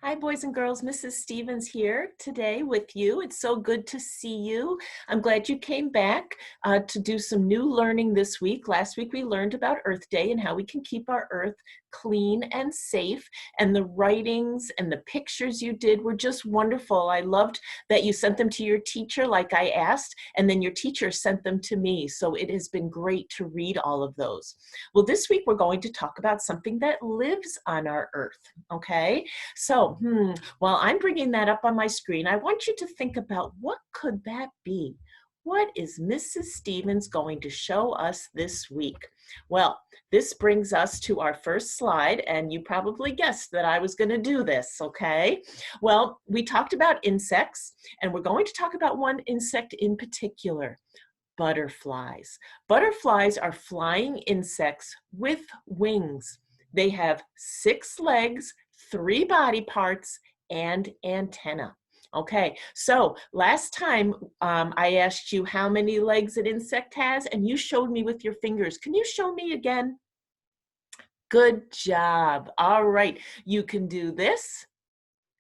Hi, boys and girls. Mrs. Stevens here today with you. It's so good to see you. I'm glad you came back to do some new learning this week. Last week we learned about Earth Day and how we can keep our Earth clean and safe. And the writings and the pictures you did were just wonderful. I loved that you sent them to your teacher like I asked, and then your teacher sent them to me. So it has been great to read all of those. Well, this week we're going to talk about something that lives on our Earth, okay? So, while I'm bringing that up on my screen, I want you to think about what could that be? What is Mrs. Stevens going to show us this week? Well, this brings us to our first slide, and you probably guessed that I was going to do this, okay? Well, we talked about insects, and we're going to talk about one insect in particular, butterflies. Butterflies are flying insects with wings. They have 6 legs, 3 body parts, and antenna. Okay, so last time I asked you how many legs an insect has, and you showed me with your fingers. Can you show me again? Good job. All right, you can do this,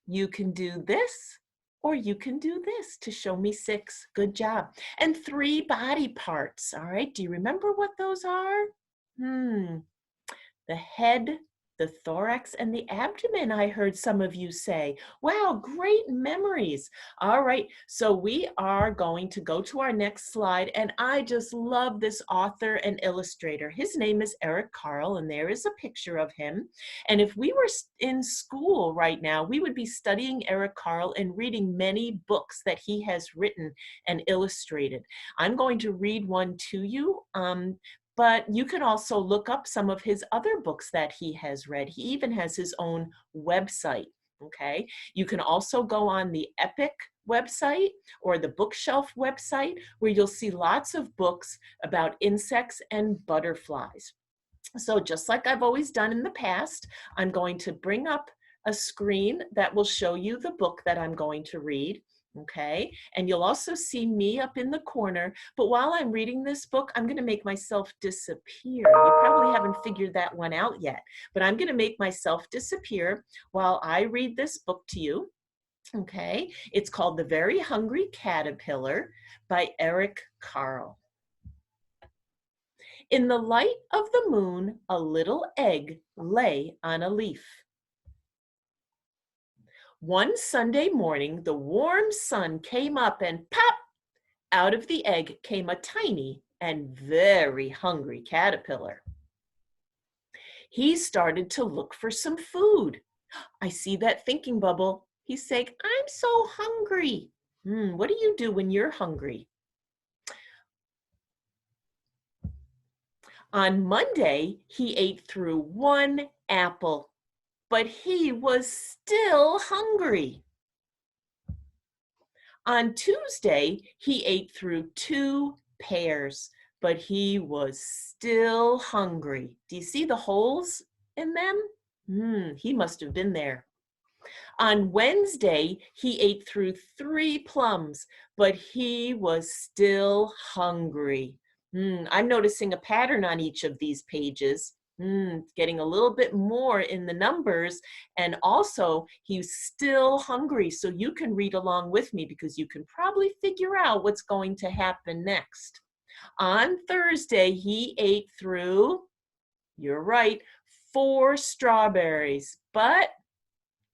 you can do this, or you can do this to show me 6. Good job. And 3 body parts. All right, do you remember what those are? The head, the thorax, and the abdomen, I heard some of you say. Wow, great memories. All right, so we are going to go to our next slide, and I just love this author and illustrator. His name is Eric Carle, and there is a picture of him. And if we were in school right now, we would be studying Eric Carle and reading many books that he has written and illustrated. I'm going to read one to you. But you can also look up some of his other books that he has read. He even has his own website, okay? You can also go on the Epic website or the Bookshelf website where you'll see lots of books about insects and butterflies. So just like I've always done in the past, I'm going to bring up a screen that will show you the book that I'm going to read. Okay, and you'll also see me up in the corner, but while I'm reading this book, I'm going to make myself disappear. You probably haven't figured that one out yet, but I'm going to make myself disappear while I read this book to you. Okay, it's called The Very Hungry Caterpillar by Eric Carle. In the light of the moon, a little egg lay on a leaf. One Sunday morning, the warm sun came up and pop, out of the egg came a tiny and very hungry caterpillar. He started to look for some food. I see that thinking bubble. He's saying, I'm so hungry. What do you do when you're hungry? On Monday, he ate through 1 apple, but he was still hungry. On Tuesday, he ate through 2 pears, but he was still hungry. Do you see the holes in them? He must have been there. On Wednesday, he ate through 3 plums, but he was still hungry. I'm noticing a pattern on each of these pages. Getting a little bit more in the numbers, and also he's still hungry, so you can read along with me because you can probably figure out what's going to happen next. On Thursday, he ate through, you're right, 4 strawberries, but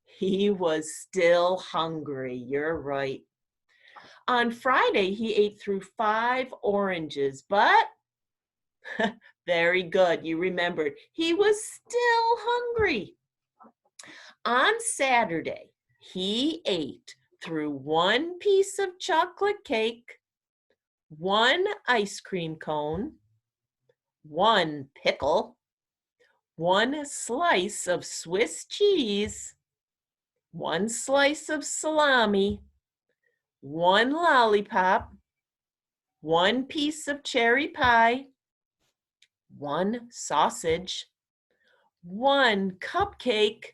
he was still hungry. You're right. On Friday, he ate through 5 oranges, but very good, you remembered. He was still hungry. On Saturday, he ate through 1 piece of chocolate cake, 1 ice cream cone, 1 pickle, 1 slice of Swiss cheese, 1 slice of salami, 1 lollipop, 1 piece of cherry pie, 1 sausage, 1 cupcake,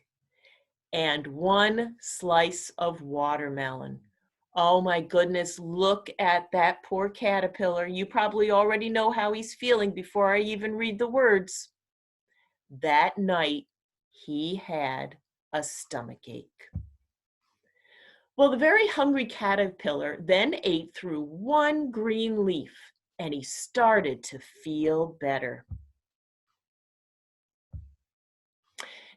and 1 slice of watermelon. Oh my goodness, look at that poor caterpillar. You probably already know how he's feeling before I even read the words. That night, he had a stomachache. Well, the very hungry caterpillar then ate through one green leaf, and he started to feel better.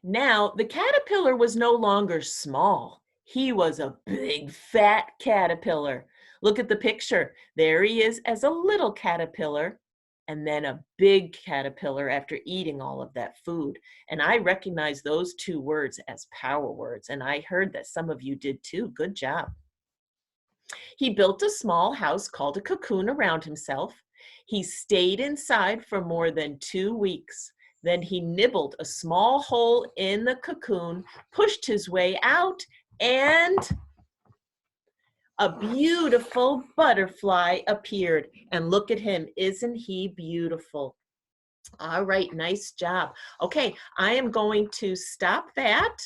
Now, the caterpillar was no longer small. He was a big, fat caterpillar. Look at the picture. There he is as a little caterpillar, and then a big caterpillar after eating all of that food. And I recognize those two words as power words, and I heard that some of you did too. Good job. He built a small house called a cocoon around himself. He stayed inside for more than 2 weeks. Then he nibbled a small hole in the cocoon, pushed his way out, and a beautiful butterfly appeared. And look at him. Isn't he beautiful? All right, nice job. Okay, I am going to stop that.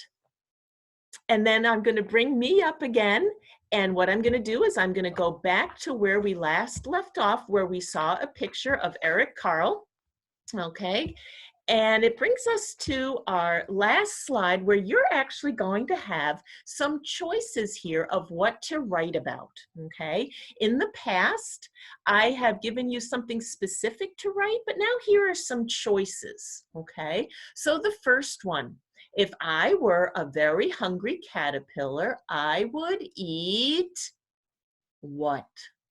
And then I'm going to bring me up again. And what I'm going to do is I'm going to go back to where we last left off, where we saw a picture of Eric Carle. Okay. And it brings us to our last slide, where you're actually going to have some choices here of what to write about, okay? In the past, I have given you something specific to write, but now here are some choices, okay? So the first one, if I were a very hungry caterpillar, I would eat what?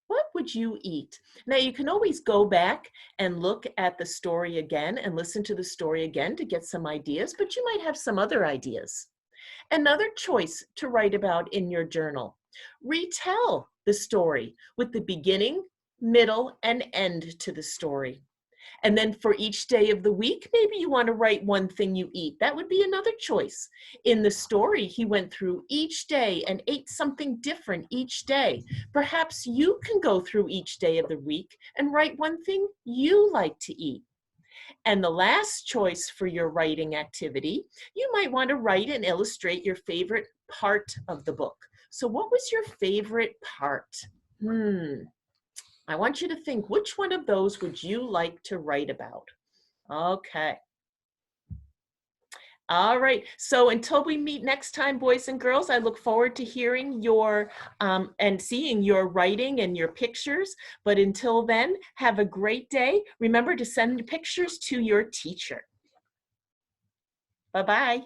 What would you eat? Now, you can always go back and look at the story again and listen to the story again to get some ideas, but you might have some other ideas. Another choice to write about in your journal: retell the story with the beginning, middle, and end to the story. And then for each day of the week, maybe you want to write one thing you eat. That would be another choice. In the story, he went through each day and ate something different each day. Perhaps you can go through each day of the week and write one thing you like to eat. And the last choice for your writing activity, you might want to write and illustrate your favorite part of the book. So what was your favorite part? I want you to think, which one of those would you like to write about? Okay. All right. So until we meet next time, boys and girls, I look forward to hearing your and seeing your writing and your pictures. But until then, have a great day. Remember to send pictures to your teacher. Bye-bye.